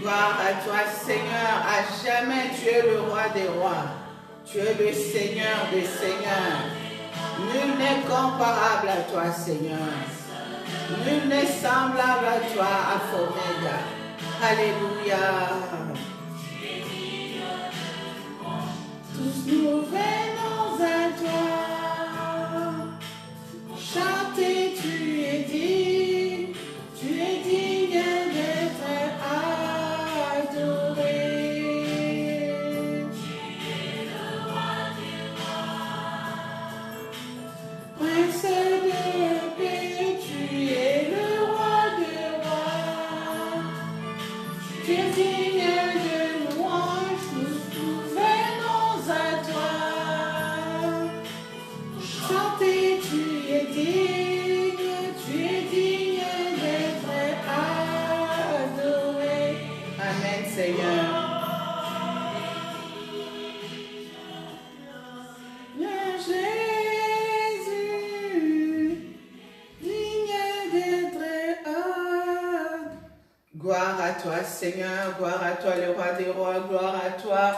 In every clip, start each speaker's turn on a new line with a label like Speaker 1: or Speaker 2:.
Speaker 1: Gloire à toi, Seigneur. À jamais, tu es le roi des rois. Tu es le Seigneur des seigneurs. Nul n'est comparable à toi, Seigneur. Nul n'est semblable à toi, Alpha Omega. Alléluia. Tous nous venons à toi. Chanter, tu es digne. Tu es digne d'être adoré. Prince de paix, tu es le roi des rois. Tu es digne de louange, nous venons à toi. Chanter, tu es digne d'être adoré. Amen, Seigneur. Gloire à toi, Seigneur, gloire à toi, le roi des rois, gloire à toi,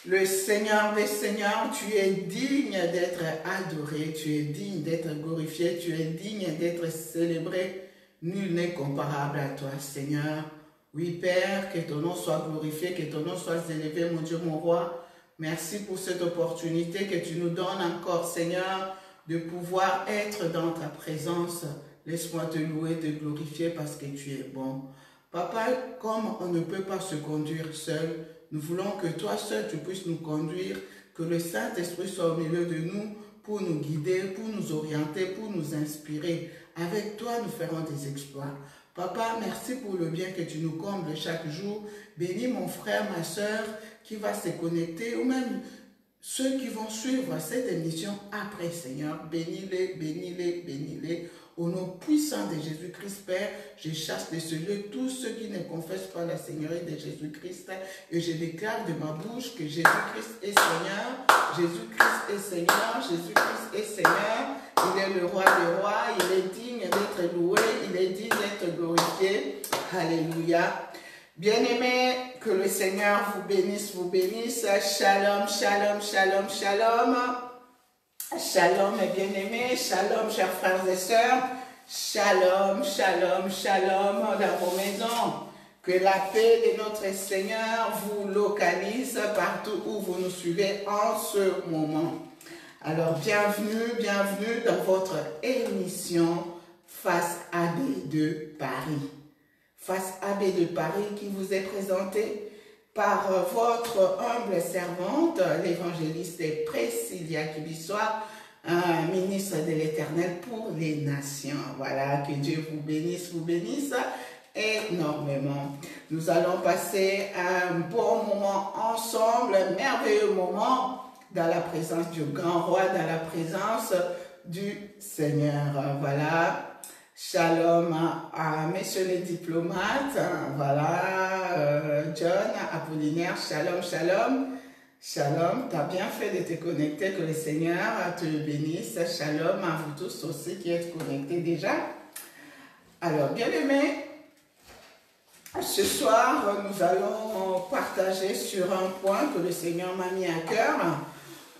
Speaker 1: le Seigneur des seigneurs. Tu es digne d'être adoré, tu es digne d'être glorifié, tu es digne d'être célébré. Nul n'est comparable à toi, Seigneur. Oui, Père, que ton nom soit glorifié, que ton nom soit élevé, mon Dieu, mon roi. Merci pour cette opportunité que tu nous donnes encore, Seigneur, de pouvoir être dans ta présence. Laisse-moi te louer, te glorifier parce que tu es bon. Papa, comme on ne peut pas se conduire seul, nous voulons que toi seul tu puisses nous conduire, que le Saint-Esprit soit au milieu de nous pour nous guider, pour nous orienter, pour nous inspirer. Avec toi, nous ferons des exploits. Papa, merci pour le bien que tu nous combles chaque jour. Bénis mon frère, ma soeur qui va se connecter ou même ceux qui vont suivre cette émission après, Seigneur. Bénis-les, bénis-les, bénis-les. Au nom puissant de Jésus-Christ, Père, je chasse de ce lieu tous ceux qui ne confessent pas la Seigneurie de Jésus-Christ et je déclare de ma bouche que Jésus-Christ est Seigneur, Jésus-Christ est Seigneur, Jésus-Christ est Seigneur. Il est le roi des rois, il est digne d'être loué, il est digne d'être glorifié. Alléluia. Bien-aimés, que le Seigneur vous bénisse, vous bénisse. Shalom, shalom, shalom, shalom. Shalom, mes bien-aimés. Shalom, chers frères et sœurs. Shalom, shalom, shalom dans vos maisons. Que la paix de notre Seigneur vous localise partout où vous nous suivez en ce moment. Alors, bienvenue, bienvenue dans votre émission Face AB de Paris. Face AB de Paris qui vous est présentée par votre humble servante, l'évangéliste Priscilla Kibissoa, ministre de l'Éternel pour les nations. Voilà, que Dieu vous bénisse énormément. Nous allons passer un bon moment ensemble, un merveilleux moment dans la présence du grand roi, dans la présence du Seigneur. Voilà. Shalom à messieurs les diplomates, voilà, John, Apollinaire, shalom, shalom, shalom, tu as bien fait de te connecter, que le Seigneur te bénisse, shalom à vous tous aussi qui êtes connectés déjà. Alors, bien aimés, ce soir, nous allons partager sur un point que le Seigneur m'a mis à cœur.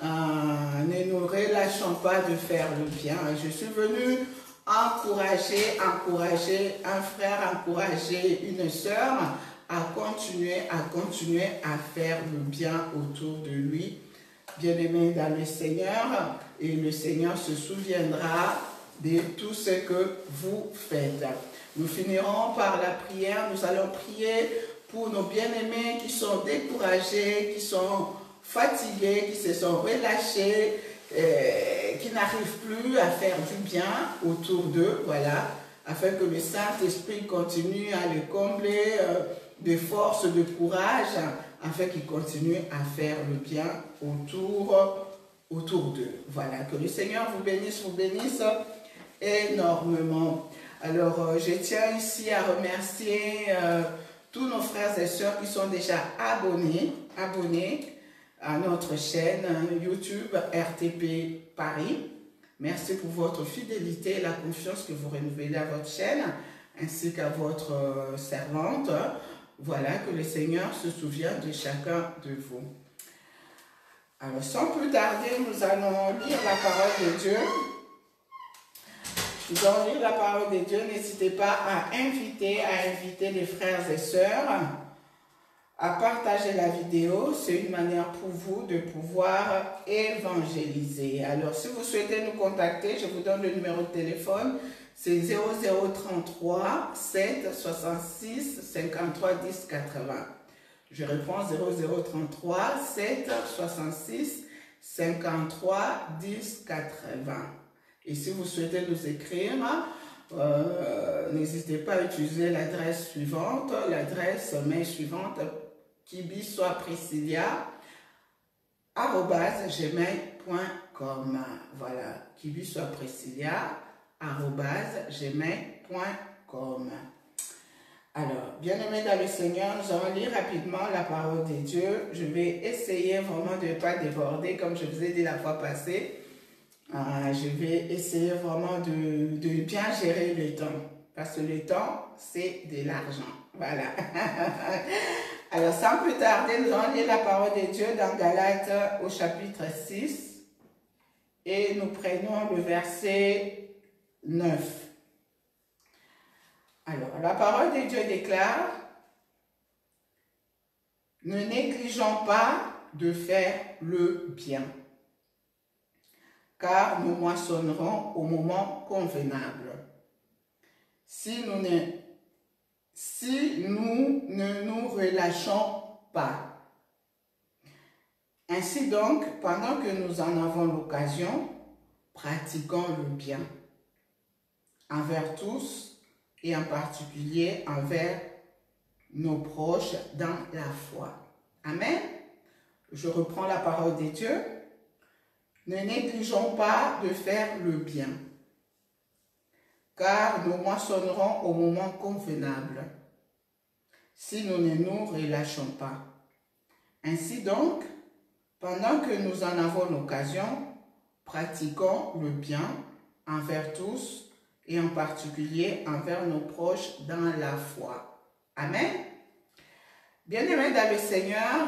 Speaker 1: Ne nous relâchons pas de faire le bien. Je suis venue encourager un frère, encourager une sœur à continuer à faire le bien autour de lui. Bien-aimé dans le Seigneur, et le Seigneur se souviendra de tout ce que vous faites. Nous finirons par la prière. Nous allons prier pour nos bien-aimés qui sont découragés, qui sont fatigués, qui se sont relâchés, qui n'arrivent plus à faire du bien autour d'eux, voilà, afin que le Saint-Esprit continue à les combler de force, de courage, afin qu'ils continuent à faire le bien autour d'eux. Voilà, que le Seigneur vous bénisse énormément. Alors, je tiens ici à remercier tous nos frères et sœurs qui sont déjà abonnés à notre chaîne YouTube RTP Paris. Merci pour votre fidélité et la confiance que vous renouvelez à votre chaîne, ainsi qu'à votre servante. Voilà, que le Seigneur se souvient de chacun de vous. Alors, sans plus tarder, nous allons lire la parole de Dieu. Nous allons lire la parole de Dieu. N'hésitez pas à inviter les frères et sœurs à partager la vidéo. C'est une manière pour vous de pouvoir évangéliser. Alors, si vous souhaitez nous contacter, je vous donne le numéro de téléphone. C'est 0033 7 66 53 10 80. Je réponds 0033 7 66 53 10 80. Et si vous souhaitez nous écrire, n'hésitez pas à utiliser l'adresse suivante, l'adresse mail suivante, kibisoapriscilia@gmail.com. Voilà, kibisoapriscilia@gmail.com. Alors, bien-aimés dans le Seigneur, nous allons lire rapidement la parole de Dieu. Je vais essayer vraiment de ne pas déborder, comme je vous ai dit la fois passée. Je vais essayer vraiment de bien gérer le temps. Parce que le temps, c'est de l'argent. Voilà. Alors, sans plus tarder, nous allons lire la parole de Dieu dans Galates au chapitre 6. Et nous prenons le verset 9. Alors, la parole de Dieu déclare: « Ne négligeons pas de faire le bien, car nous moissonnerons au moment convenable. Si nous ne nous relâchons pas. Ainsi donc, pendant que nous en avons l'occasion, pratiquons le bien envers tous et en particulier envers nos proches dans la foi. » Amen. Je reprends la parole de Dieu. Ne négligeons pas de faire le bien, car nous moissonnerons au moment convenable, si nous ne nous relâchons pas. Ainsi donc, pendant que nous en avons l'occasion, pratiquons le bien envers tous et en particulier envers nos proches dans la foi. Amen. Bien-aimés dans le Seigneur,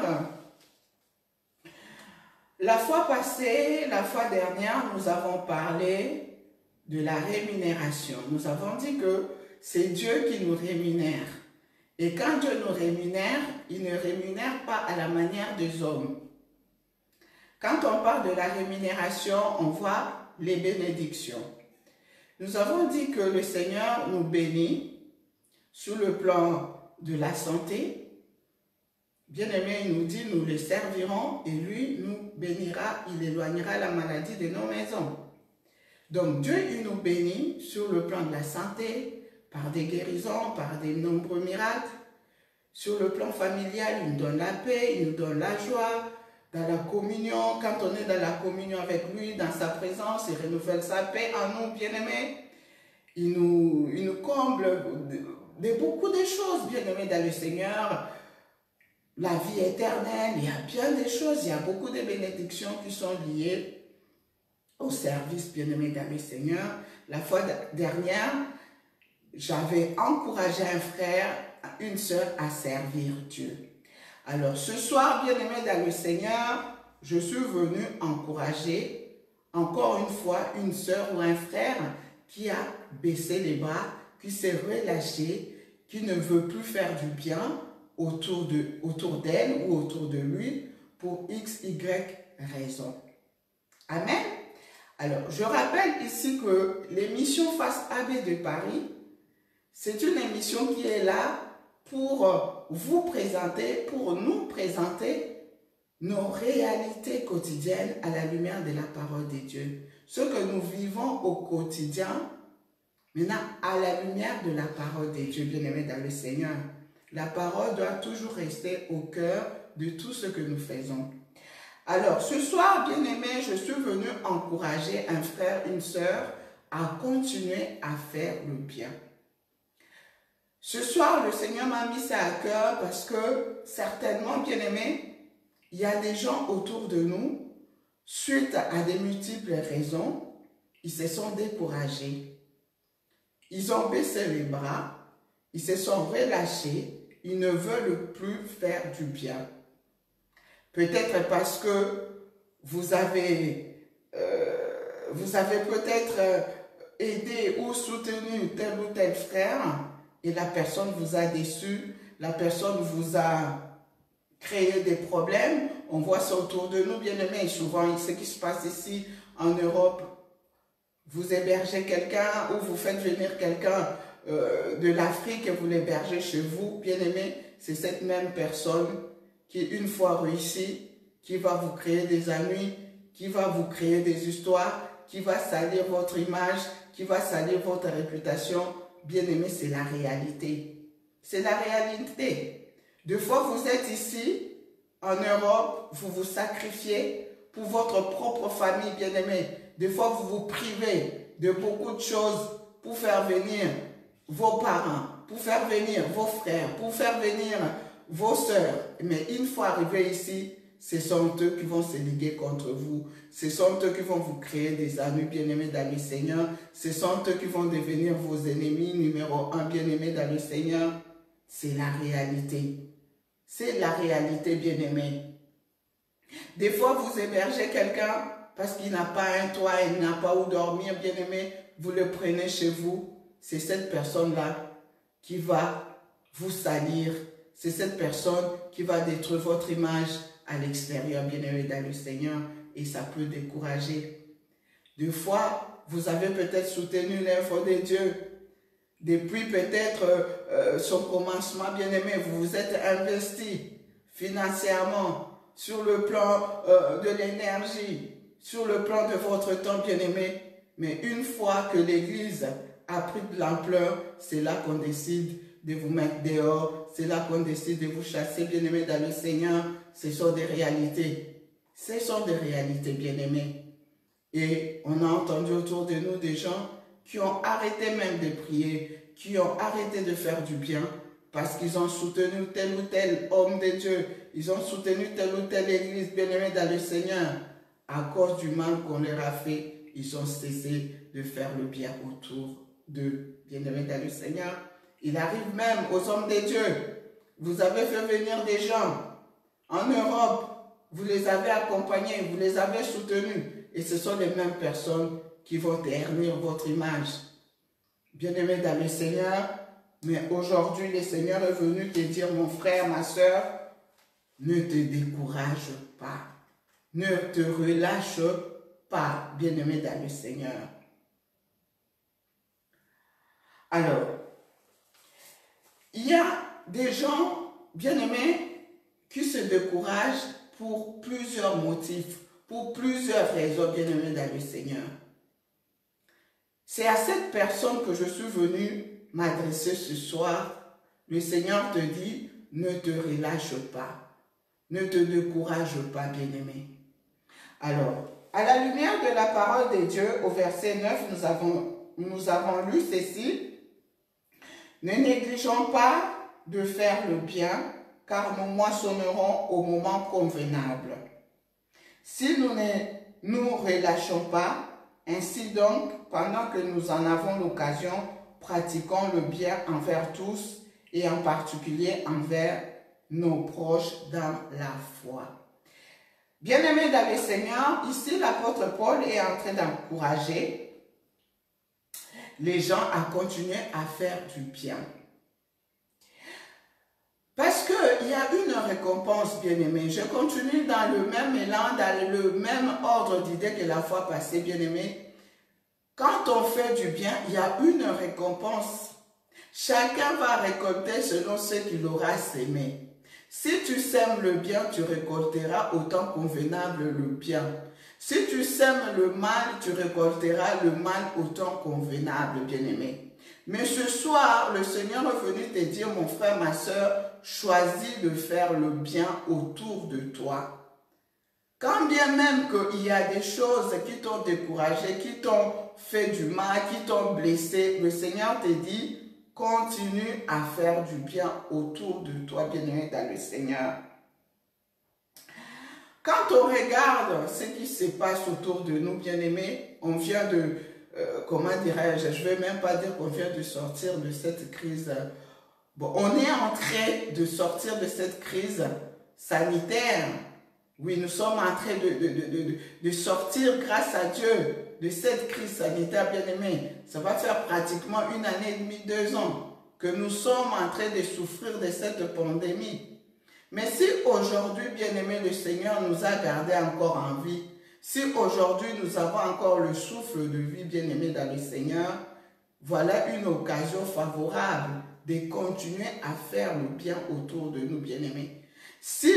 Speaker 1: la fois passée, la fois dernière, nous avons parlé de la rémunération. Nous avons dit que c'est Dieu qui nous rémunère. Et quand Dieu nous rémunère, il ne rémunère pas à la manière des hommes. Quand on parle de la rémunération, on voit les bénédictions. Nous avons dit que le Seigneur nous bénit sur le plan de la santé. Bien-aimé, il nous dit, nous le servirons et lui nous bénira, il éloignera la maladie de nos maisons. Donc Dieu, il nous bénit sur le plan de la santé, par des guérisons, par des nombreux miracles. Sur le plan familial, il nous donne la paix, il nous donne la joie. Dans la communion, quand on est dans la communion avec lui, dans sa présence, il renouvelle sa paix en nous, bien-aimés. Il nous comble de beaucoup de choses, bien-aimés dans le Seigneur. La vie éternelle, il y a bien des choses, il y a beaucoup de bénédictions qui sont liées au service, bien-aimés dans le Seigneur. La fois dernière, j'avais encouragé un frère, une sœur à servir Dieu. Alors ce soir, bien-aimés dans le Seigneur, je suis venu encourager encore une fois une sœur ou un frère qui a baissé les bras, qui s'est relâché, qui ne veut plus faire du bien autour d'elle ou autour de lui pour X, Y raison. Amen. Alors, je rappelle ici que l'émission Face AB de Paris, c'est une émission qui est là pour vous présenter, pour nous présenter nos réalités quotidiennes à la lumière de la parole de Dieu. Ce que nous vivons au quotidien, maintenant à la lumière de la parole de Dieu, bien-aimés dans le Seigneur. La parole doit toujours rester au cœur de tout ce que nous faisons. Alors, ce soir, bien-aimés, je suis venu encourager un frère, une sœur à continuer à faire le bien. Ce soir, le Seigneur m'a mis ça à cœur parce que certainement, bien-aimés, il y a des gens autour de nous, suite à des multiples raisons, ils se sont découragés. Ils ont baissé les bras, ils se sont relâchés ils ne veulent plus faire du bien. Peut-être parce que vous avez peut-être aidé ou soutenu tel ou tel frère et la personne vous a déçu, la personne vous a créé des problèmes. On voit ça autour de nous, bien aimés. Souvent, ce qui se passe ici en Europe, vous hébergez quelqu'un ou vous faites venir quelqu'un de l'Afrique et vous l'hébergez chez vous, bien aimé. C'est cette même personne qui, une fois réussie, qui va vous créer des ennuis, qui va vous créer des histoires, qui va salir votre image, qui va salir votre réputation. Bien aimé, c'est la réalité. C'est la réalité. Des fois, vous êtes ici, en Europe, vous vous sacrifiez pour votre propre famille, bien aimé. Des fois, vous vous privez de beaucoup de choses pour faire venir vos parents, pour faire venir vos frères, pour faire venir vos sœurs. Mais une fois arrivés ici, ce sont eux qui vont se liguer contre vous. Ce sont eux qui vont vous créer des ennuis, bien-aimés dans le Seigneur. Ce sont eux qui vont devenir vos ennemis numéro 1, bien-aimés dans le Seigneur. C'est la réalité. C'est la réalité, bien-aimés. Des fois, vous hébergez quelqu'un parce qu'il n'a pas un toit, il n'a pas où dormir, bien-aimé. Vous le prenez chez vous. C'est cette personne-là qui va vous salir. C'est cette personne qui va détruire votre image à l'extérieur, bien-aimé dans le Seigneur, et ça peut décourager. Des fois, vous avez peut-être soutenu l'œuvre de Dieu. Depuis peut-être son commencement, bien-aimé, vous vous êtes investi financièrement, sur le plan de l'énergie, sur le plan de votre temps, bien-aimé. Mais une fois que l'Église a pris de l'ampleur, c'est là qu'on décide de vous mettre dehors, c'est là qu'on décide de vous chasser, bien-aimés dans le Seigneur. Ce sont des réalités. Ce sont des réalités, bien-aimés. Et on a entendu autour de nous des gens qui ont arrêté même de prier, qui ont arrêté de faire du bien, parce qu'ils ont soutenu tel ou tel homme de Dieu, ils ont soutenu telle ou telle église, bien-aimée dans le Seigneur. À cause du mal qu'on leur a fait, ils ont cessé de faire le bien autour d'eux, bien-aimés dans le Seigneur. Il arrive même aux hommes de Dieu. Vous avez fait venir des gens en Europe, vous les avez accompagnés, vous les avez soutenus. Et ce sont les mêmes personnes qui vont ternir votre image. Bien-aimé dans le Seigneur, mais aujourd'hui, le Seigneur est venu te dire, mon frère, ma soeur, ne te décourage pas. Ne te relâche pas, bien-aimé dans le Seigneur. Alors, il y a des gens, bien-aimés, qui se découragent pour plusieurs motifs, pour plusieurs raisons, bien-aimés dans le Seigneur. C'est à cette personne que je suis venu m'adresser ce soir. Le Seigneur te dit, ne te relâche pas, ne te décourage pas, bien-aimé. Alors, à la lumière de la parole de Dieu, au verset 9, nous avons lu ceci. Ne négligeons pas de faire le bien, car nous moissonnerons au moment convenable. Si nous ne nous relâchons pas, ainsi donc, pendant que nous en avons l'occasion, pratiquons le bien envers tous et en particulier envers nos proches dans la foi. Bien-aimés dans le Seigneur, ici l'apôtre Paul est en train d'encourager les gens à continuer à faire du bien. Parce qu'il y a une récompense, bien-aimé. Je continue dans le même élan, dans le même ordre d'idées que la fois passée, bien-aimé. Quand on fait du bien, il y a une récompense. Chacun va récolter selon ce qu'il aura sémé. Si tu sèmes le bien, tu récolteras au temps convenable le bien. Si tu sèmes le mal, tu récolteras le mal au temps convenable, bien-aimé. Mais ce soir, le Seigneur est venu te dire, mon frère, ma soeur, choisis de faire le bien autour de toi. Quand bien même qu'il y a des choses qui t'ont découragé, qui t'ont fait du mal, qui t'ont blessé, le Seigneur te dit, continue à faire du bien autour de toi, bien-aimé dans le Seigneur. Quand on regarde ce qui se passe autour de nous, bien-aimés, on vient de, comment dirais-je, je ne vais même pas dire qu'on vient de sortir de cette crise Bon, on est en train de sortir de cette crise sanitaire. Oui, nous sommes en train de sortir grâce à Dieu de cette crise sanitaire, bien-aimés. Ça va faire pratiquement 1 année et demie, 2 ans que nous sommes en train de souffrir de cette pandémie. Mais si aujourd'hui, bien-aimés, le Seigneur nous a gardés encore en vie, si aujourd'hui nous avons encore le souffle de vie, bien-aimés, dans le Seigneur, voilà une occasion favorable de continuer à faire le bien autour de nous, bien-aimés. Si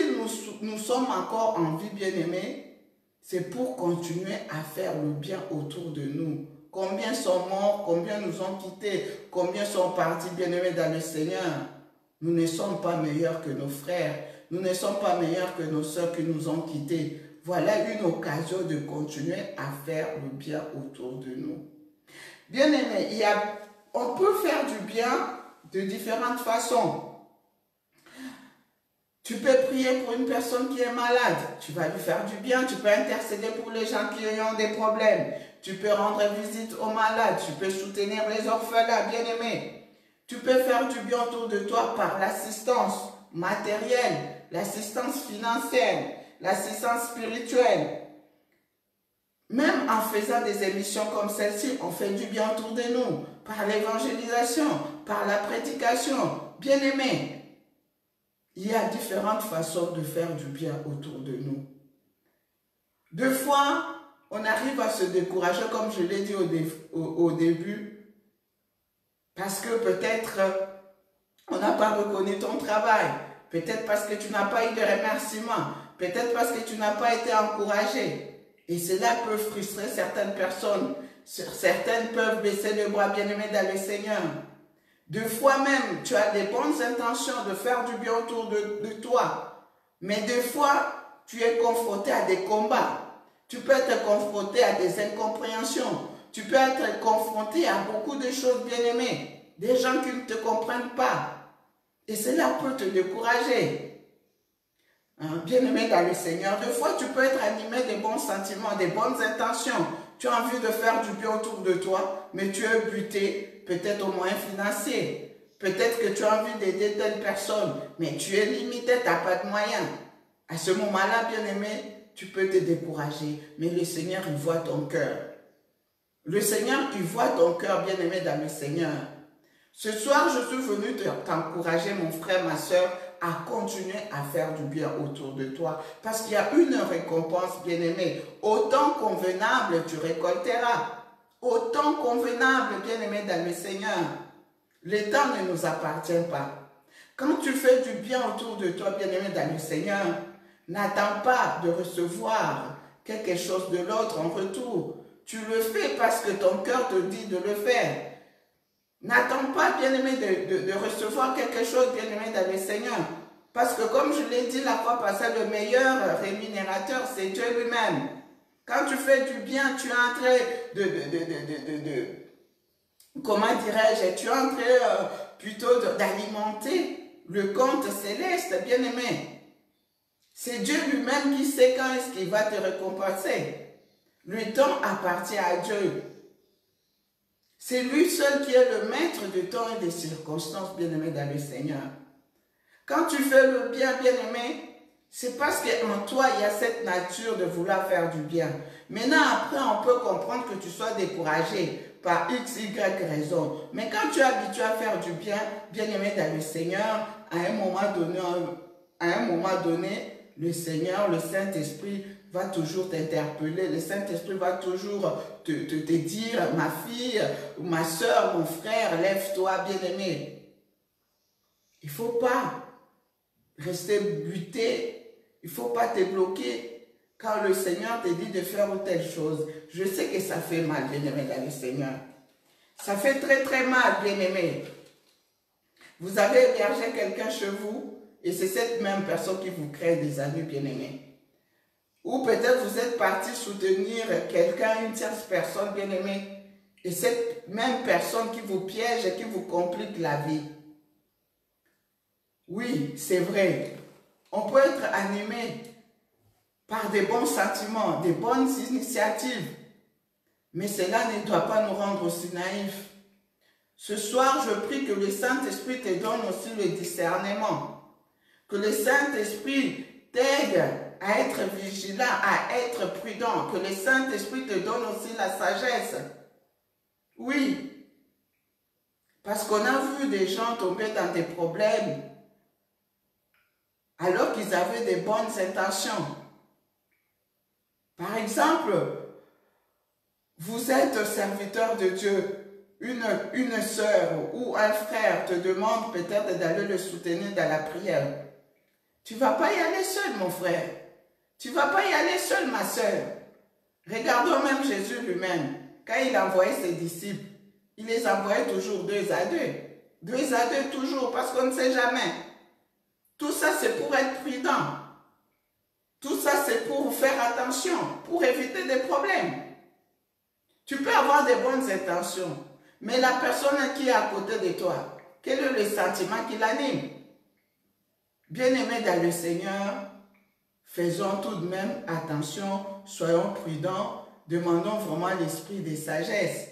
Speaker 1: nous sommes encore en vie, bien-aimés, c'est pour continuer à faire le bien autour de nous. Combien sont morts, combien nous ont quittés, combien sont partis, bien-aimés, dans le Seigneur. Nous ne sommes pas meilleurs que nos frères. Nous ne sommes pas meilleurs que nos sœurs qui nous ont quittés. Voilà une occasion de continuer à faire le bien autour de nous. Bien-aimés, on peut faire du bien de différentes façons. Tu peux prier pour une personne qui est malade, tu vas lui faire du bien. Tu peux intercéder pour les gens qui ont des problèmes. Tu peux rendre visite aux malades, tu peux soutenir les orphelins, bien-aimés. Tu peux faire du bien autour de toi par l'assistance matérielle, l'assistance financière, l'assistance spirituelle. Même en faisant des émissions comme celle-ci, on fait du bien autour de nous, par l'évangélisation, par la prédication. Bien-aimés, il y a différentes façons de faire du bien autour de nous. Des fois, on arrive à se décourager, comme je l'ai dit au début, parce que peut-être on n'a pas reconnu ton travail, peut-être parce que tu n'as pas eu de remerciements, peut-être parce que tu n'as pas été encouragé. Et cela peut frustrer certaines personnes. Certaines peuvent baisser le bras, bien-aimés, dans le Seigneur. Des fois même, tu as des bonnes intentions de faire du bien autour de toi. Mais des fois, tu es confronté à des combats. Tu peux être confronté à des incompréhensions. Tu peux être confronté à beaucoup de choses, bien-aimés. Des gens qui ne te comprennent pas. Et cela peut te décourager. Bien-aimé dans le Seigneur, des fois tu peux être animé de bons sentiments, de bonnes intentions. Tu as envie de faire du bien autour de toi, mais tu es buté peut-être au moyen financier. Peut-être que tu as envie d'aider telle personne, mais tu es limité, tu n'as pas de moyens. À ce moment-là, bien-aimé, tu peux te décourager, mais le Seigneur, il voit ton cœur. Le Seigneur, il voit ton cœur, bien-aimé dans le Seigneur. Ce soir, je suis venu t'encourager, mon frère, ma soeur, à continuer à faire du bien autour de toi. Parce qu'il y a une récompense, bien-aimé. Autant convenable, tu récolteras. Autant convenable, bien-aimé dans le Seigneur. Le temps ne nous appartient pas. Quand tu fais du bien autour de toi, bien-aimé dans le Seigneur, n'attends pas de recevoir quelque chose de l'autre en retour. Tu le fais parce que ton cœur te dit de le faire. N'attends pas, bien-aimé, de recevoir quelque chose, bien-aimé, dans le Seigneur. Parce que comme je l'ai dit la fois passée, le meilleur rémunérateur, c'est Dieu lui-même. Quand tu fais du bien, tu es en train comment dirais-je, tu es en train plutôt d'alimenter le compte céleste, bien-aimé. C'est Dieu lui-même qui sait quand est-ce qu'il va te récompenser. Le temps appartient à Dieu. C'est lui seul qui est le maître du temps et des circonstances, bien-aimé, dans le Seigneur. Quand tu fais le bien, bien-aimé, c'est parce qu'en toi, il y a cette nature de vouloir faire du bien. Maintenant, après, on peut comprendre que tu sois découragé par X, Y raison. Mais quand tu es habitué à faire du bien, bien-aimé, dans le Seigneur, à un moment donné, le Seigneur, le Saint-Esprit, va toujours t'interpeller, le Saint-Esprit va toujours te dire, ma fille, ma soeur, mon frère, lève-toi, bien-aimé. Il ne faut pas rester buté, il ne faut pas te bloquer quand le Seigneur te dit de faire telle chose. Je sais que ça fait mal, bien-aimé, dans le Seigneur. Ça fait très très mal, bien-aimé. Vous avez hébergé quelqu'un chez vous et c'est cette même personne qui vous crée des ennuis, bien-aimé. Ou peut-être vous êtes parti soutenir quelqu'un, une tierce personne, bien-aimée, et cette même personne qui vous piège et qui vous complique la vie. Oui, c'est vrai. On peut être animé par des bons sentiments, des bonnes initiatives, mais cela ne doit pas nous rendre aussi naïfs. Ce soir, je prie que le Saint-Esprit te donne aussi le discernement. Que le Saint-Esprit t'aide à être vigilant, à être prudent. Que le Saint-Esprit te donne aussi la sagesse. Oui. Parce qu'on a vu des gens tomber dans des problèmes alors qu'ils avaient des bonnes intentions. Par exemple, vous êtes serviteur de Dieu. Une sœur ou un frère te demande peut-être d'aller le soutenir dans la prière. Tu ne vas pas y aller seul, mon frère. Tu ne vas pas y aller seul, ma sœur. Regardons même Jésus lui-même. Quand il envoyait ses disciples, il les envoyait toujours 2 à 2. 2 à 2 toujours, parce qu'on ne sait jamais. Tout ça, c'est pour être prudent. Tout ça, c'est pour faire attention, pour éviter des problèmes. Tu peux avoir des bonnes intentions, mais la personne qui est à côté de toi, quel est le sentiment qui l'anime? Bien-aimés dans le Seigneur, faisons tout de même attention, soyons prudents, demandons vraiment l'esprit de sagesse.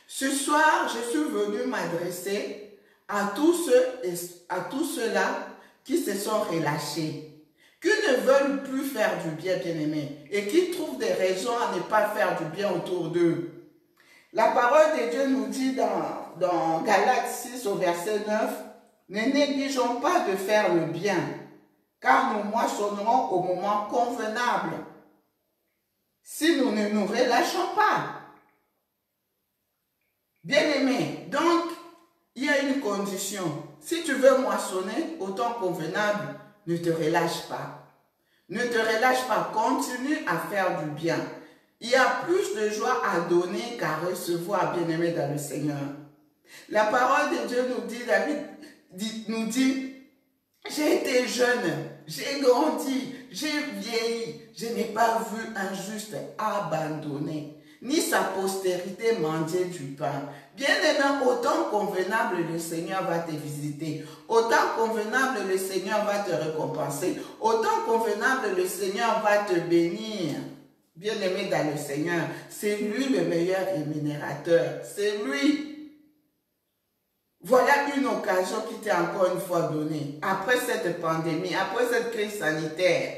Speaker 1: Ce soir, je suis venu m'adresser à tous ceux-là qui se sont relâchés, qui ne veulent plus faire du bien, bien-aimés, et qui trouvent des raisons à ne pas faire du bien autour d'eux. La parole de Dieu nous dit dans Galates 6 au verset 9, « Ne négligeons pas de faire le bien, car nous moissonnerons au moment convenable, si nous ne nous relâchons pas. » Bien-aimé, donc, il y a une condition. Si tu veux moissonner au temps convenable, ne te relâche pas. Ne te relâche pas, continue à faire du bien. Il y a plus de joie à donner qu'à recevoir, bien-aimé dans le Seigneur. La parole de Dieu nous dit, David nous dit, j'ai été jeune, j'ai grandi, j'ai vieilli, je n'ai pas vu un juste abandonné, ni sa postérité mendier du pain. Bien-aimé, au temps convenable, le Seigneur va te visiter. Au temps convenable, le Seigneur va te récompenser. Au temps convenable, le Seigneur va te bénir. Bien-aimé dans le Seigneur, c'est lui le meilleur rémunérateur. C'est lui. Voilà une occasion qui t'est encore une fois donnée. Après cette pandémie, après cette crise sanitaire,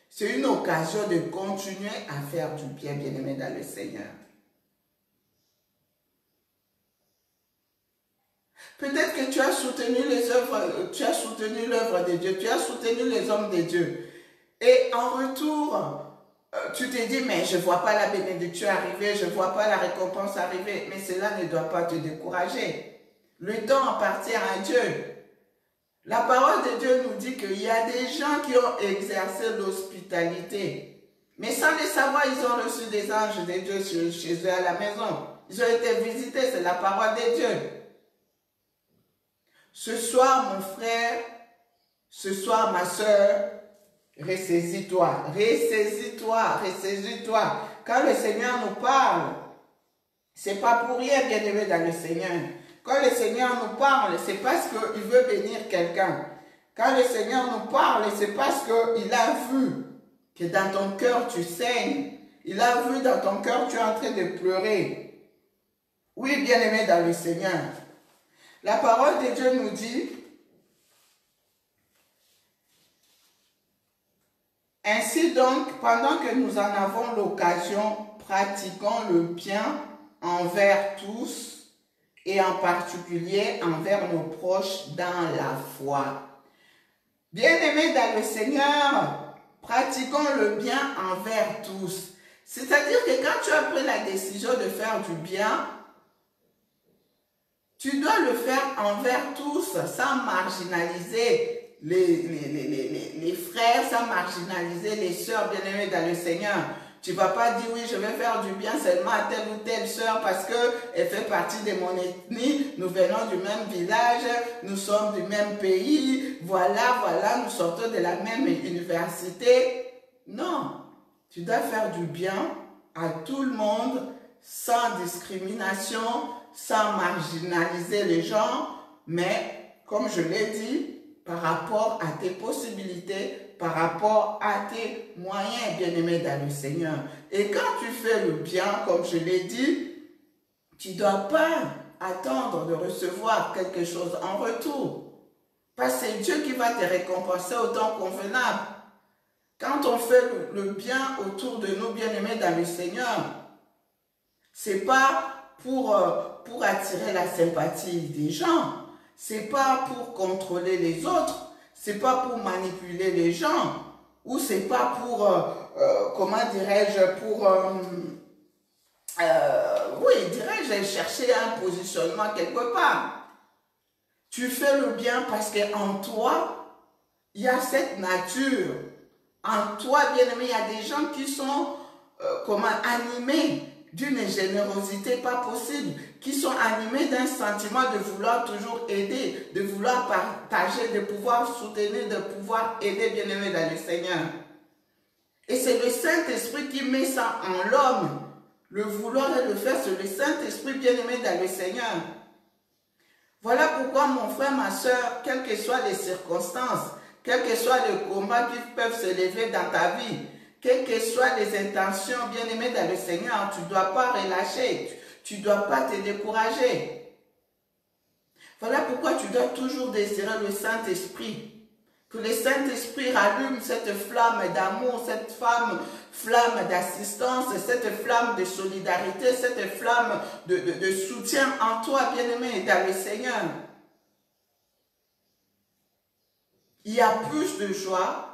Speaker 1: c'est une occasion de continuer à faire du bien, bien-aimé dans le Seigneur. Peut-être que tu as soutenu l'œuvre de Dieu, tu as soutenu les hommes de Dieu. Et en retour, tu te dis, mais je ne vois pas la bénédiction arriver, je ne vois pas la récompense arriver. Mais cela ne doit pas te décourager. Le temps appartient à Dieu. La parole de Dieu nous dit qu'il y a des gens qui ont exercé l'hospitalité. Mais sans le savoir, ils ont reçu des anges de Dieu chez eux à la maison. Ils ont été visités, c'est la parole de Dieu. Ce soir, mon frère, ce soir, ma soeur, ressaisis-toi, ressaisis-toi, ressaisis-toi. Quand le Seigneur nous parle, ce n'est pas pour rien, bien-aimé dans le Seigneur. Quand le Seigneur nous parle, c'est parce qu'il veut bénir quelqu'un. Quand le Seigneur nous parle, c'est parce qu'il a vu que dans ton cœur, tu saignes. Il a vu dans ton cœur, tu es en train de pleurer. Oui, bien-aimé dans le Seigneur. La parole de Dieu nous dit, ainsi donc, pendant que nous en avons l'occasion, pratiquons le bien envers tous et en particulier envers nos proches dans la foi. Bien-aimés dans le Seigneur, pratiquons le bien envers tous. C'est-à-dire que quand tu as pris la décision de faire du bien, tu dois le faire envers tous, sans marginaliser les frères, sans marginaliser les sœurs bien-aimées dans le Seigneur. Tu ne vas pas dire, oui, je vais faire du bien seulement à telle ou telle sœur parce qu'elle fait partie de mon ethnie, nous venons du même village, nous sommes du même pays, voilà, nous sortons de la même université. Non, tu dois faire du bien à tout le monde, sans discrimination, sans marginaliser les gens, mais comme je l'ai dit, par rapport à tes possibilités, par rapport à tes moyens, bien-aimés dans le Seigneur. Et quand tu fais le bien, comme je l'ai dit, tu ne dois pas attendre de recevoir quelque chose en retour. Parce que c'est Dieu qui va te récompenser au temps convenable. Quand on fait le bien autour de nous, bien-aimés dans le Seigneur, c'est pas pour attirer la sympathie des gens, c'est pas pour contrôler les autres, c'est pas pour manipuler les gens, ou c'est pas pour, comment dirais-je, pour, oui, dirais-je, chercher un positionnement quelque part. Tu fais le bien parce qu'en toi, il y a cette nature. En toi, bien-aimé, il y a des gens qui sont animés d'une générosité pas possible, qui sont animés d'un sentiment de vouloir toujours aider, de vouloir partager, de pouvoir soutenir, de pouvoir aider, bien-aimé, dans le Seigneur. Et c'est le Saint-Esprit qui met ça en l'homme. Le vouloir et le faire, c'est le Saint-Esprit, bien-aimé, dans le Seigneur. Voilà pourquoi, mon frère, ma soeur, quelles que soient les circonstances, quels que soient les combats qui peuvent se lever dans ta vie, quelles que soient les intentions, bien-aimées dans le Seigneur, tu ne dois pas relâcher, tu ne dois pas te décourager. Voilà pourquoi tu dois toujours désirer le Saint-Esprit. Que le Saint-Esprit rallume cette flamme d'amour, cette flamme d'assistance, cette flamme de solidarité, cette flamme de soutien en toi, bien-aimé, dans le Seigneur. Il y a plus de joie,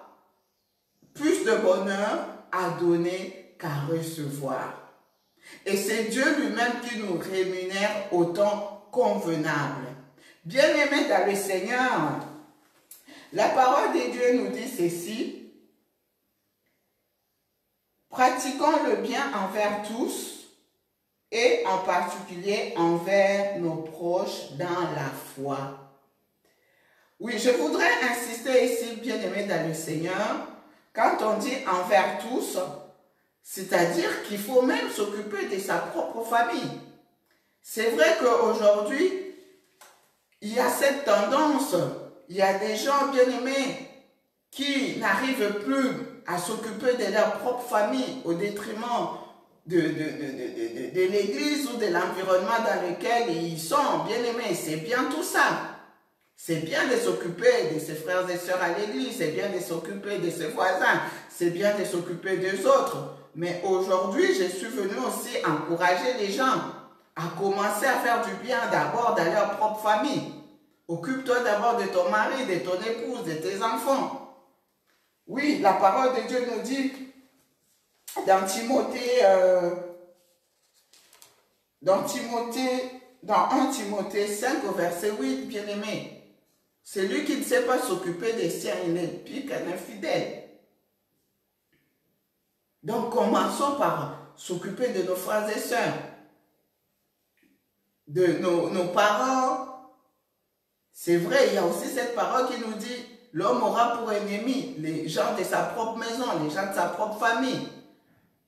Speaker 1: plus de bonheur à donner qu'à recevoir. Et c'est Dieu lui-même qui nous rémunère au temps convenable. Bien-aimés dans le Seigneur, la parole de Dieu nous dit ceci: pratiquons le bien envers tous et en particulier envers nos proches dans la foi. Oui, je voudrais insister ici, bien-aimés dans le Seigneur, quand on dit envers tous, c'est-à-dire qu'il faut même s'occuper de sa propre famille. C'est vrai qu'aujourd'hui, il y a cette tendance, il y a des gens bien-aimés qui n'arrivent plus à s'occuper de leur propre famille au détriment de l'église ou de l'environnement dans lequel ils sont. Bien-aimés, c'est bien tout ça. C'est bien de s'occuper de ses frères et sœurs à l'église, c'est bien de s'occuper de ses voisins, c'est bien de s'occuper des autres. Mais aujourd'hui, je suis venu aussi encourager les gens à commencer à faire du bien d'abord dans leur propre famille. Occupe-toi d'abord de ton mari, de ton épouse, de tes enfants. Oui, la parole de Dieu nous dit dans dans 1 Timothée 5 au verset 8, bien-aimé. Celui qui ne sait pas s'occuper des siens, il n'est pire qu'un infidèle. Donc, commençons par s'occuper de nos frères et sœurs, de nos parents. C'est vrai, il y a aussi cette parole qui nous dit, l'homme aura pour ennemi les gens de sa propre maison, les gens de sa propre famille.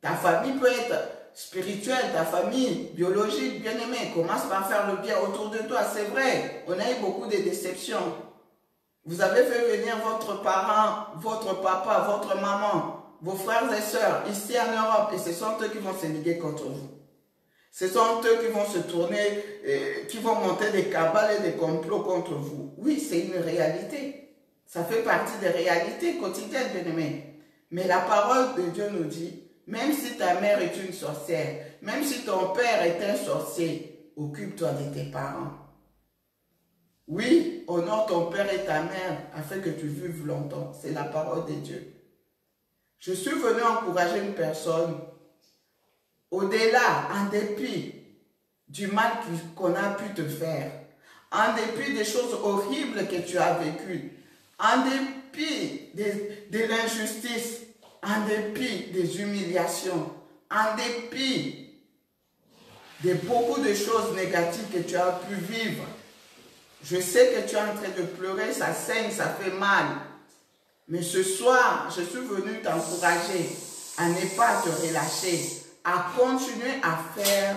Speaker 1: Ta famille peut être spirituelle, ta famille biologique, bien-aimée. Commence par faire le bien autour de toi. C'est vrai, on a eu beaucoup de déceptions. Vous avez fait venir votre parent, votre papa, votre maman, vos frères et sœurs ici en Europe et ce sont eux qui vont se liguer contre vous. Ce sont eux qui vont se tourner, qui vont monter des cabales et des complots contre vous. Oui, c'est une réalité. Ça fait partie des réalités quotidiennes, bien-aimés. Mais la parole de Dieu nous dit, même si ta mère est une sorcière, même si ton père est un sorcier, occupe-toi de tes parents. Oui, honore ton père et ta mère afin que tu vives longtemps. C'est la parole de Dieu. Je suis venu encourager une personne au-delà, en dépit du mal qu'on a pu te faire, en dépit des choses horribles que tu as vécues, en dépit de l'injustice, en dépit des humiliations, en dépit de beaucoup de choses négatives que tu as pu vivre. Je sais que tu es en train de pleurer, ça saigne, ça fait mal. Mais ce soir, je suis venu t'encourager à ne pas te relâcher, à continuer à faire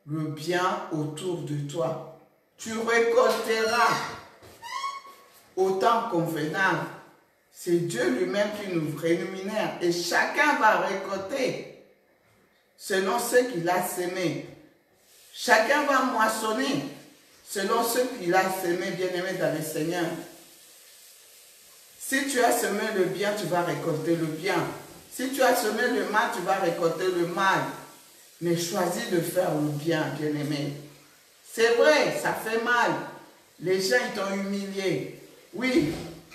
Speaker 1: le bien autour de toi. Tu récolteras au temps convenable. C'est Dieu lui-même qui nous rémunère et chacun va récolter selon ce qu'il a sémé. Chacun va moissonner selon ce qu'il a semé, bien-aimé dans le Seigneur. Si tu as semé le bien, tu vas récolter le bien. Si tu as semé le mal, tu vas récolter le mal. Mais choisis de faire le bien, bien-aimé. C'est vrai, ça fait mal. Les gens, ils t'ont humilié. Oui,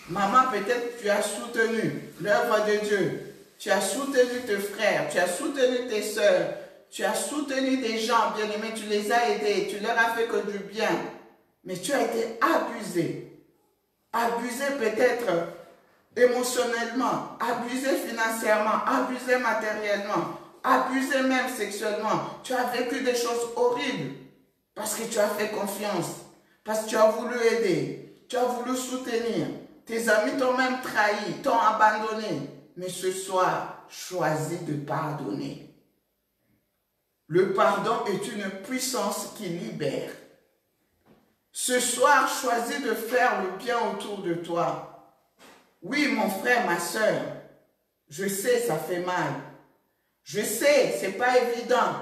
Speaker 1: maman, peut-être tu as soutenu l'œuvre de Dieu. Tu as soutenu tes frères, tu as soutenu tes sœurs, tu as soutenu des gens, bien-aimés, tu les as aidés, tu leur as fait que du bien. Mais tu as été abusé. Abusé peut-être émotionnellement, abusé financièrement, abusé matériellement, abusé même sexuellement. Tu as vécu des choses horribles parce que tu as fait confiance, parce que tu as voulu aider, tu as voulu soutenir. Tes amis t'ont même trahi, t'ont abandonné. Mais ce soir, choisis de pardonner. Le pardon est une puissance qui libère. Ce soir, choisis de faire le bien autour de toi. Oui, mon frère, ma soeur, je sais, ça fait mal. Je sais, ce n'est pas évident.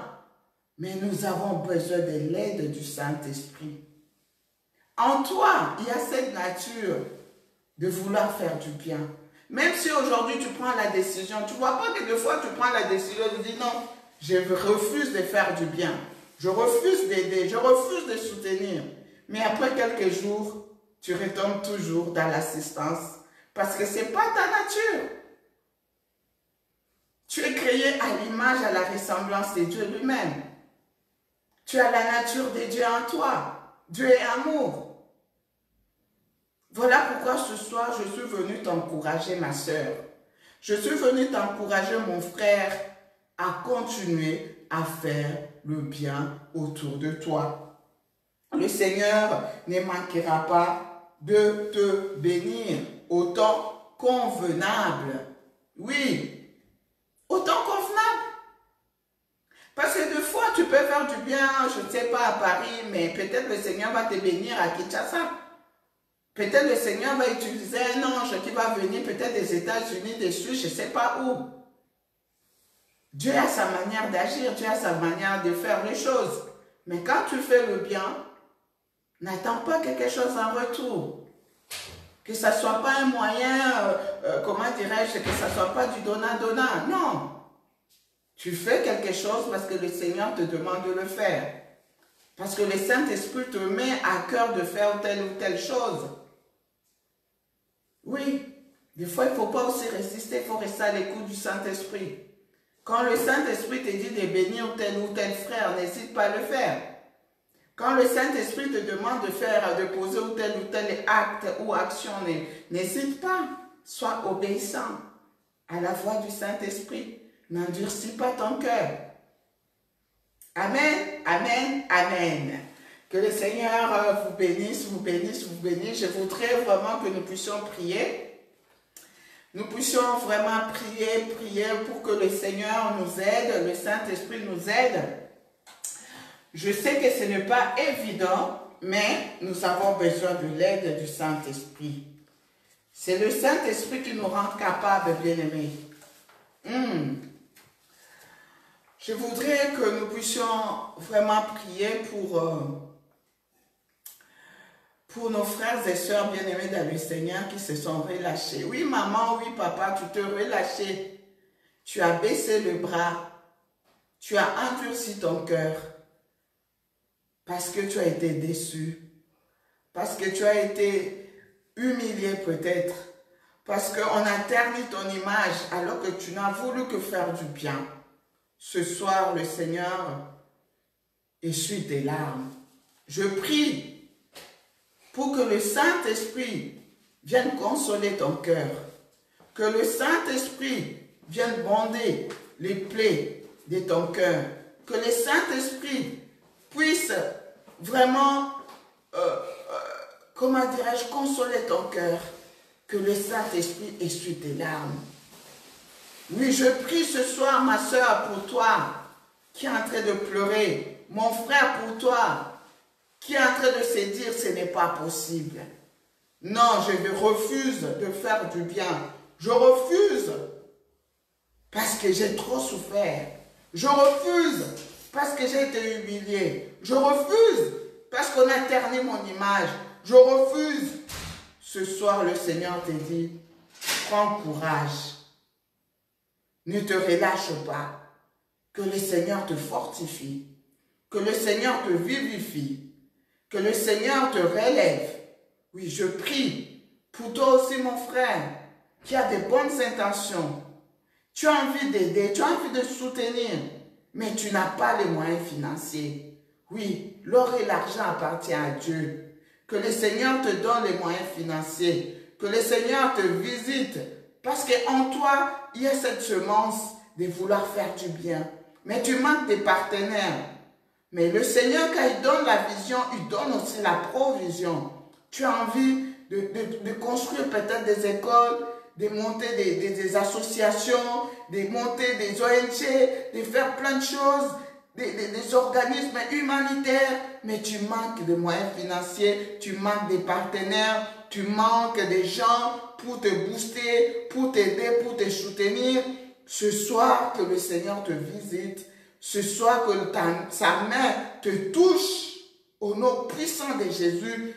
Speaker 1: Mais nous avons besoin de l'aide du Saint-Esprit. En toi, il y a cette nature de vouloir faire du bien. Même si aujourd'hui tu prends la décision, tu ne vois pas que des fois tu prends la décision de dire non, je refuse de faire du bien. Je refuse d'aider, je refuse de soutenir. Mais après quelques jours, tu retombes toujours dans l'assistance. Parce que ce n'est pas ta nature. Tu es créé à l'image, à la ressemblance de Dieu lui-même. Tu as la nature de Dieu en toi. Dieu est amour. Voilà pourquoi ce soir, je suis venu t'encourager, ma soeur. Je suis venu t'encourager, mon frère, à continuer à faire le bien autour de toi. Le Seigneur ne manquera pas de te bénir au temps convenable. Oui, au temps convenable. Parce que des fois, tu peux faire du bien, je ne sais pas, à Paris, mais peut-être le Seigneur va te bénir à Kinshasa. Peut-être le Seigneur va utiliser un ange qui va venir peut-être des États-Unis, des Suisses, je ne sais pas où. Dieu a sa manière d'agir, Dieu a sa manière de faire les choses. Mais quand tu fais le bien, n'attends pas quelque chose en retour. Que ça ne soit pas un moyen, comment dirais-je, que ça ne soit pas du donnant-donnant. Non. Tu fais quelque chose parce que le Seigneur te demande de le faire. Parce que le Saint-Esprit te met à cœur de faire telle ou telle chose. Oui, des fois, il ne faut pas aussi résister, il faut rester à l'écoute du Saint-Esprit. Quand le Saint-Esprit te dit de bénir tel ou tel frère, n'hésite pas à le faire. Quand le Saint-Esprit te demande de poser ou tel acte ou action, n'hésite pas. Sois obéissant à la voix du Saint-Esprit. N'endurcis pas ton cœur. Amen, amen, amen. Que le Seigneur vous bénisse, vous bénisse, vous bénisse. Je voudrais vraiment que nous puissions prier. Nous puissions vraiment prier pour que le Seigneur nous aide, le Saint-Esprit nous aide. Je sais que ce n'est pas évident, mais nous avons besoin de l'aide du Saint-Esprit. C'est le Saint-Esprit qui nous rend capables, bien-aimés. Je voudrais que nous puissions vraiment prier pour nos frères et sœurs bien-aimés dans le Seigneur qui se sont relâchés. Oui, maman, oui, papa, tu te relâché. Tu as baissé le bras. Tu as endurci ton cœur. Parce que tu as été déçu. Parce que tu as été humilié peut-être. Parce qu'on a terni ton image alors que tu n'as voulu que faire du bien. Ce soir, le Seigneur essuie tes larmes. Je prie pour que le Saint-Esprit vienne consoler ton cœur. Que le Saint-Esprit vienne bonder les plaies de ton cœur. Que le Saint-Esprit puisse vraiment, comment dirais-je, consoler ton cœur. Que le Saint-Esprit essuie tes larmes. Oui, je prie ce soir, ma soeur, pour toi, qui est en train de pleurer. Mon frère, pour toi, qui est en train de se dire, ce n'est pas possible. Non, je refuse de faire du bien. Je refuse parce que j'ai trop souffert. Je refuse parce que j'ai été humilié. Je refuse parce qu'on a terni mon image. Je refuse. Ce soir, le Seigneur te dit, prends courage. Ne te relâche pas. Que le Seigneur te fortifie. Que le Seigneur te vivifie. Que le Seigneur te relève. Oui, je prie pour toi aussi, mon frère, qui a de bonnes intentions. Tu as envie d'aider, tu as envie de soutenir, mais tu n'as pas les moyens financiers. Oui, l'or et l'argent appartiennent à Dieu. Que le Seigneur te donne les moyens financiers. Que le Seigneur te visite. Parce qu'en toi, il y a cette semence de vouloir faire du bien. Mais tu manques des partenaires. Mais le Seigneur, quand il donne la vision, il donne aussi la provision. Tu as envie de construire peut-être des écoles, de monter des associations, de monter des ONG, de faire plein de choses, des organismes humanitaires, mais tu manques de moyens financiers, tu manques des partenaires, tu manques des gens pour te booster, pour t'aider, pour te soutenir. Ce soir, que le Seigneur te visite, ce soir, que sa main te touche au nom puissant de Jésus,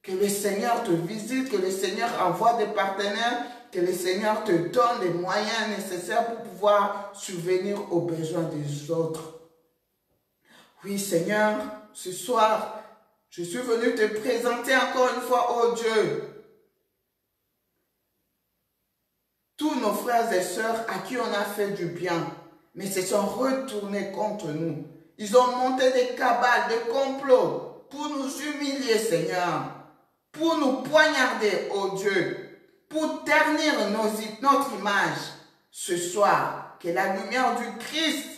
Speaker 1: que le Seigneur te visite, que le Seigneur envoie des partenaires, que le Seigneur te donne les moyens nécessaires pour pouvoir subvenir aux besoins des autres. Oui, Seigneur, ce soir, je suis venu te présenter encore une fois, oh Dieu, tous nos frères et sœurs à qui on a fait du bien, mais se sont retournés contre nous. Ils ont monté des cabales, des complots pour nous humilier, Seigneur, pour nous poignarder, oh Dieu, pour ternir notre image. Ce soir, que la lumière du Christ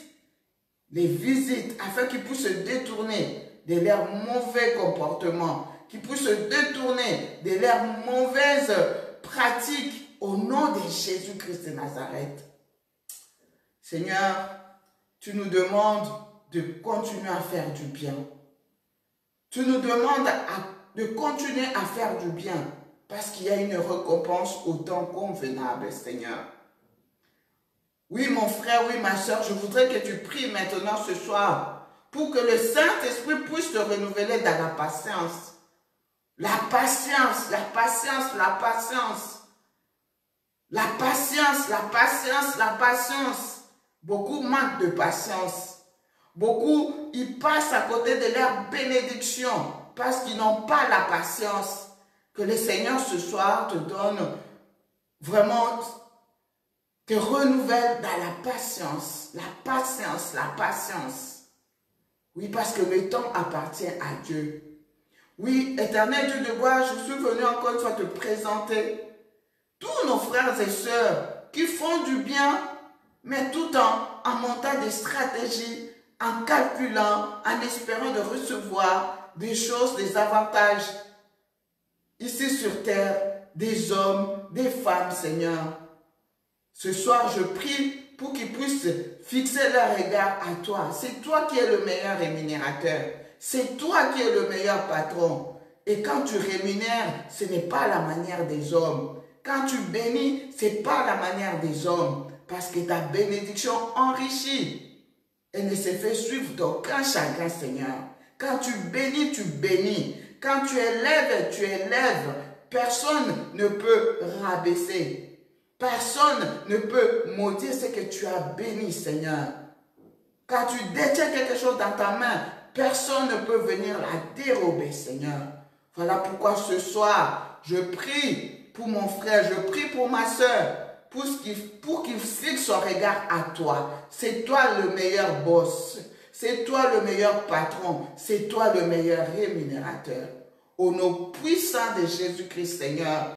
Speaker 1: les visite afin qu'ils puissent se détourner de leurs mauvais comportements, qu'ils puissent se détourner de leurs mauvaises pratiques au nom de Jésus-Christ de Nazareth. Seigneur, tu nous demandes de continuer à faire du bien. Tu nous demandes de continuer à faire du bien parce qu'il y a une récompense au temps convenable, Seigneur. Oui, mon frère, oui, ma soeur, je voudrais que tu pries maintenant ce soir pour que le Saint-Esprit puisse te renouveler dans la patience. La patience, la patience, la patience. La patience, la patience, la patience. Beaucoup manquent de patience. Beaucoup, ils passent à côté de leur bénédiction parce qu'ils n'ont pas la patience. Que le Seigneur ce soir te donne vraiment, te renouvelle dans la patience, la patience, la patience. Oui, parce que le temps appartient à Dieu. Oui, éternel Dieu de gloire, je suis venu encore une fois te présenter tous nos frères et sœurs qui font du bien, mais tout en montant des stratégies, en calculant, en espérant de recevoir des choses, des avantages ici sur terre, des hommes, des femmes, Seigneur. Ce soir, je prie pour qu'ils puissent fixer leur regard à toi. C'est toi qui es le meilleur rémunérateur. C'est toi qui es le meilleur patron. Et quand tu rémunères, ce n'est pas la manière des hommes. Quand tu bénis, ce n'est pas la manière des hommes. Parce que ta bénédiction enrichit et ne se fait suivre d'aucun chagrin, Seigneur. Quand tu bénis, tu bénis. Quand tu élèves, tu élèves. Personne ne peut rabaisser. Personne ne peut maudire ce que tu as béni, Seigneur. Quand tu détiens quelque chose dans ta main, personne ne peut venir la dérober, Seigneur. Voilà pourquoi ce soir, je prie pour mon frère, je prie pour ma soeur, pour qu'il fixe son regard à toi. C'est toi le meilleur boss. C'est toi le meilleur patron. C'est toi le meilleur rémunérateur. Au nom puissant de Jésus-Christ, Seigneur,